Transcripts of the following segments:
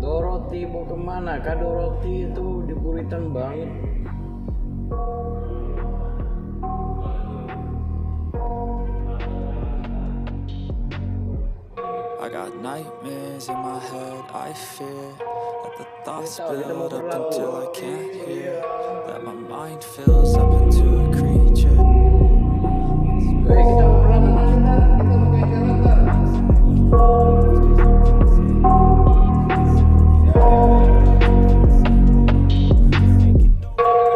Dorothy mau kemana? Kak Dorothy itu diburitan banget. I got nightmares in my head, I fear that the thoughts build up until I can't hear, that my mind fills up into a creature. Kita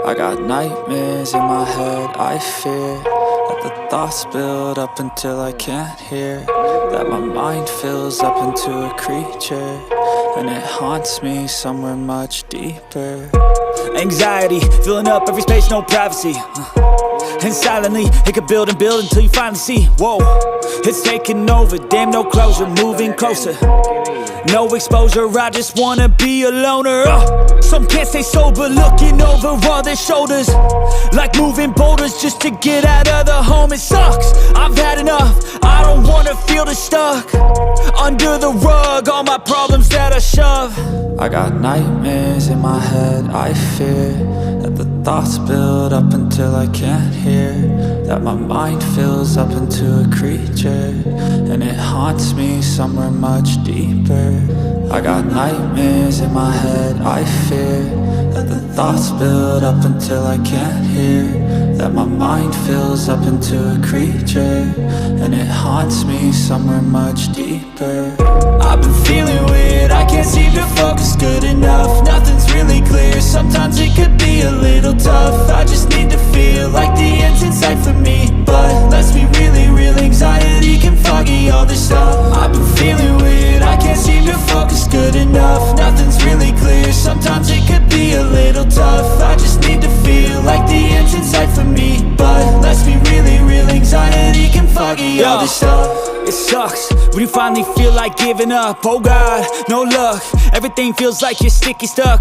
I got nightmares in my head, I fear that the thoughts build up until I can't hear, that my mind fills up into a creature, and it haunts me somewhere much deeper. Anxiety, filling up every space, no privacy. And silently, it could build and build until you finally see, whoa, it's taking over, damn no closure, moving closer. No exposure, I just wanna be a loner. Some can't stay sober, looking over all their shoulders, like moving boulders just to get out of the home. It sucks, I've had enough, I don't wanna feel the stuck under the rug, all my problems that I shove. I got nightmares in my head, I fear that the thoughts build up until I can't hear, that my mind fills up into a creature, and it haunts me somewhere much deeper. I got nightmares in my head, I fear that the thoughts build up until I can't hear, that my mind fills up into a creature, and it haunts me somewhere much deeper. I've been feeling weird, I can't seem to focus good enough, nothing's really clear, sometimes it could be a little tough. I just need to feel like the end's in sight for me, but let's be really real, anxiety can foggy all this stuff. I've been feeling weird, I can't seem to focus good enough, nothing's really clear, sometimes it could be a little tough. I just need to feel like the end's in sight for me, but let's be really real, anxiety can foggy all this stuff. It sucks when you finally feel like giving up. Oh God, no luck, everything feels like you're sticky stuck.